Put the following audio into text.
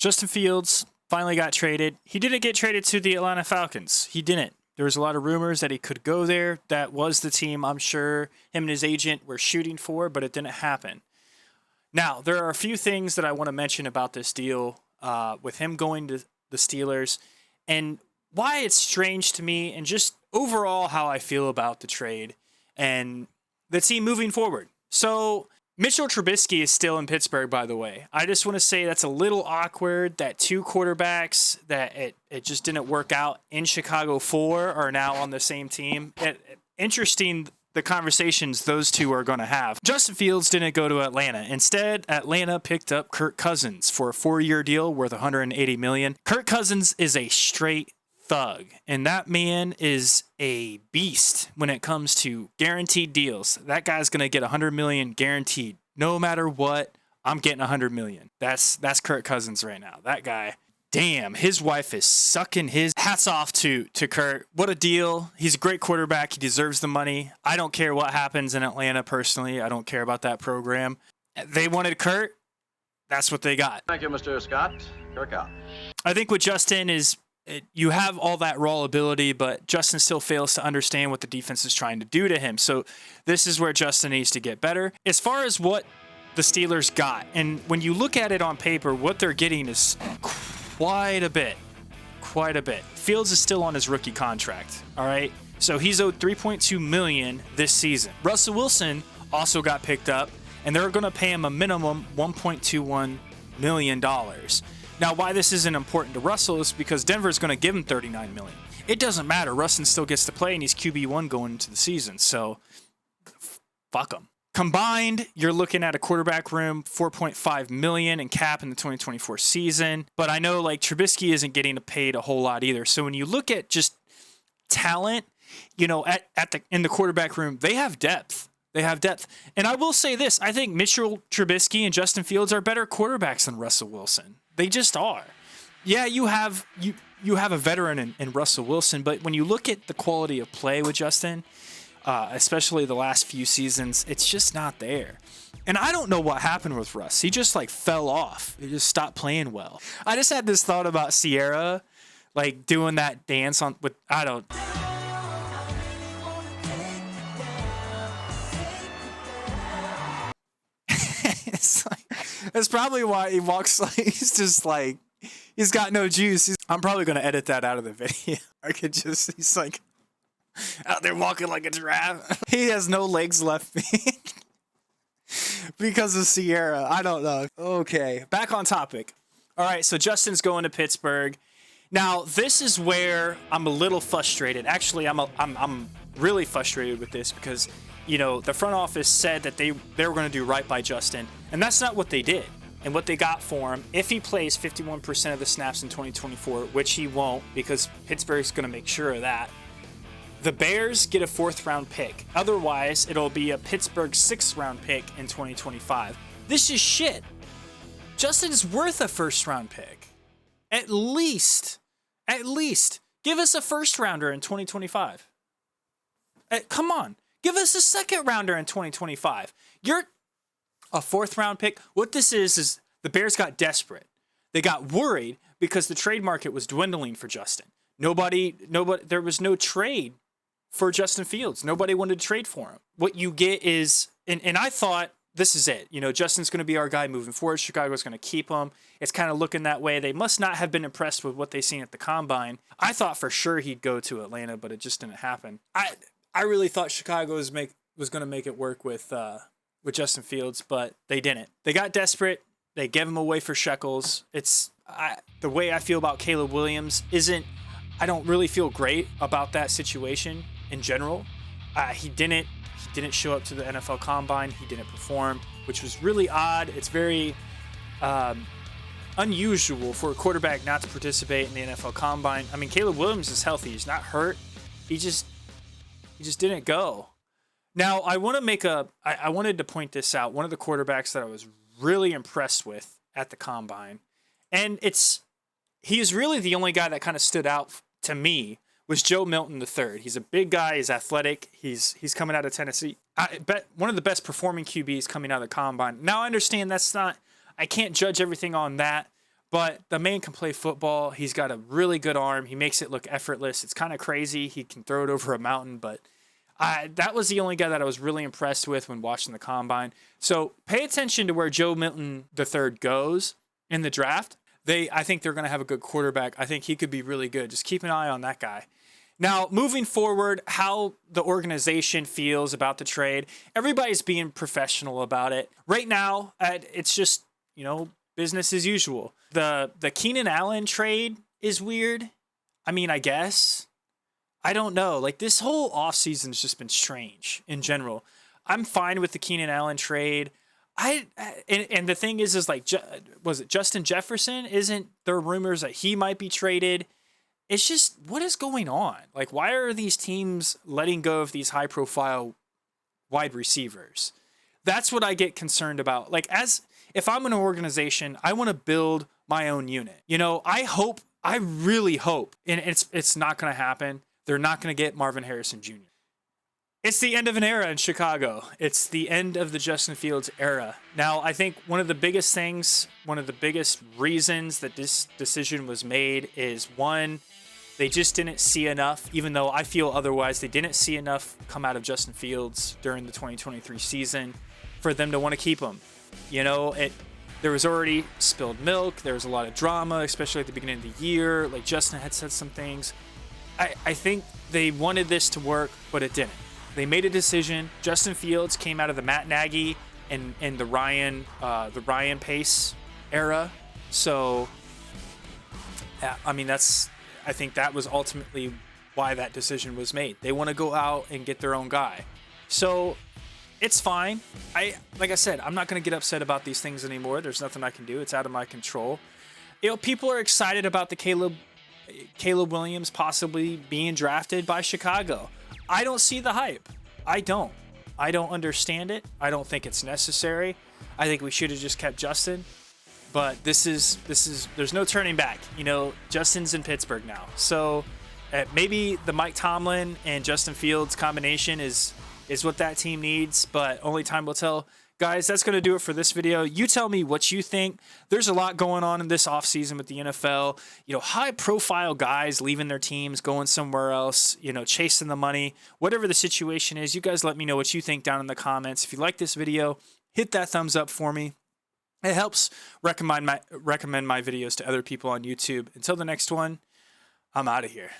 Justin Fields finally got traded. He didn't get traded to the Atlanta Falcons. He didn't. There was a lot of rumors that he could go there. That was the team I'm sure him and his agent were shooting for, but it didn't happen. Now, there are a few things that I want to mention about this deal with him going to the Steelers and why it's strange to me and just overall how I feel about the trade and the team moving forward. So Mitchell Trubisky is still in Pittsburgh, by the way. I just want to say that's a little awkward that two quarterbacks that it just didn't work out in Chicago for are now on the same team. Interesting the conversations those two are going to have. Justin Fields didn't go to Atlanta. Instead, Atlanta picked up Kirk Cousins for a 4-year deal worth $180 million. Kirk Cousins is a straight thug, and that man is a beast when it comes to guaranteed deals. That guy's going to get $100 million guaranteed. No matter what, I'm getting $100 million. That's Kirk Cousins right now. That guy, damn, his wife is sucking his hats off to Kirk. What a deal. He's a great quarterback. He deserves the money. I don't care what happens in Atlanta personally. I don't care about that program. They wanted Kirk. That's what they got. Thank you, Mr. Scott. Kirk out. I think with Justin is you have all that raw ability, but Justin still fails to understand what the defense is trying to do to him. So this is where Justin needs to get better. As far as what the Steelers got, and when you look at it on paper, what they're getting is quite a bit. Fields is still on his rookie contract, all right? So he's owed $3.2 million this season. Russell Wilson also got picked up, and they're going to pay him a minimum $1.21 million. Now, why this isn't important to Russell is because Denver's going to give him $39 million. It doesn't matter. Russell still gets to play, and he's QB1 going into the season. So, fuck him. Combined, you're looking at a quarterback room, $4.5 million in cap in the 2024 season. But I know, like, Trubisky isn't getting paid a whole lot either. So when you look at just talent, you know, in the quarterback room, they have depth. And I will say this. I think Mitchell Trubisky and Justin Fields are better quarterbacks than Russell Wilson. They just are. Yeah, you have a veteran in Russell Wilson, but when you look at the quality of play with Justin, especially the last few seasons, it's just not there. And I don't know what happened with Russ. He just like fell off. He just stopped playing well. I just had this thought about Sierra, like doing that dance That's probably why he walks like he's got no juice. I'm probably going to edit that out of the video. He's like out there walking like a giraffe. He has no legs left because of Sierra. I don't know. Okay, back on topic. All right, so Justin's going to Pittsburgh. Now, this is where I'm a little frustrated. Actually, I'm really frustrated with this because, you know, the front office said that they were going to do right by Justin, and that's not what they did. And what they got for him, if he plays 51% of the snaps in 2024, which he won't because Pittsburgh's going to make sure of that, the Bears get a 4th-round pick. Otherwise, it'll be a Pittsburgh 6th-round pick in 2025. This is shit. Justin's worth a 1st-round pick. At least. Give us a 1st-rounder in 2025. Come on. Give us a 2nd-rounder in 2025. You're a 4th-round pick. What this is the Bears got desperate. They got worried because the trade market was dwindling for Justin. Nobody, there was no trade for Justin Fields. Nobody wanted to trade for him. What you get is, and I thought, this is it. You know, Justin's going to be our guy moving forward. Chicago's going to keep him. It's kind of looking that way. They must not have been impressed with what they seen at the Combine. I thought for sure he'd go to Atlanta, but it just didn't happen. I really thought Chicago was going to make it work with Justin Fields, but they didn't. They got desperate. They gave him away for shekels. The way I feel about Caleb Williams I don't really feel great about that situation in general. He didn't show up to the NFL Combine. He didn't perform, which was really odd. It's very unusual for a quarterback not to participate in the NFL Combine. I mean, Caleb Williams is healthy. He's not hurt. He just didn't go. Now, I wanted to point this out. One of the quarterbacks that I was really impressed with at the Combine, and he's really the only guy that kind of stood out to me, was Joe Milton III. He's a big guy. He's athletic. He's coming out of Tennessee. I bet one of the best performing QBs coming out of the Combine. Now, I understand I can't judge everything on that, but the man can play football. He's got a really good arm. He makes it look effortless. It's kind of crazy. He can throw it over a mountain, but that was the only guy that I was really impressed with when watching the combine. So pay attention to where Joe Milton III goes in the draft. I think they're going to have a good quarterback. I think he could be really good. Just keep an eye on that guy. Now, moving forward, how the organization feels about the trade. Everybody's being professional about it. Right now, it's just, business as usual. The Keenan Allen trade is weird. I mean, I guess. I don't know. Like, this whole offseason's just been strange in general. I'm fine with the Keenan Allen trade. And the thing is like, was it Justin Jefferson? Isn't there rumors that he might be traded? It's just, what is going on? Like, why are these teams letting go of these high-profile wide receivers? That's what I get concerned about. Like, if I'm an organization, I want to build my own unit. I really hope, and it's not going to happen. They're not going to get Marvin Harrison Jr. It's the end of an era in Chicago. It's the end of the Justin Fields era. Now, I think one of the biggest reasons that this decision was made is, one, they just didn't see enough, even though I feel otherwise. They didn't see enough come out of Justin Fields during the 2023 season for them to want to keep him. There was already spilled milk. There was a lot of drama, especially at the beginning of the year. Like, Justin had said some things. I think they wanted this to work, but it didn't. They made a decision. Justin Fields came out of the Matt Nagy and the Ryan Pace era. So, I think that was ultimately why that decision was made. They want to go out and get their own guy. So, it's fine. Like I said, I'm not going to get upset about these things anymore. There's nothing I can do. It's out of my control. People are excited about the Caleb Williams possibly being drafted by Chicago. I don't see the hype. I don't understand it. I don't think it's necessary. I think we should have just kept Justin. But there's no turning back. Justin's in Pittsburgh now. So maybe the Mike Tomlin and Justin Fields combination is what that team needs, but only time will tell. Guys, that's going to do it for this video. You tell me what you think. There's a lot going on in this offseason with the NFL. High-profile guys leaving their teams, going somewhere else, chasing the money. Whatever the situation is, you guys let me know what you think down in the comments. If you like this video, hit that thumbs up for me. It helps recommend my videos to other people on YouTube. Until the next one, I'm out of here.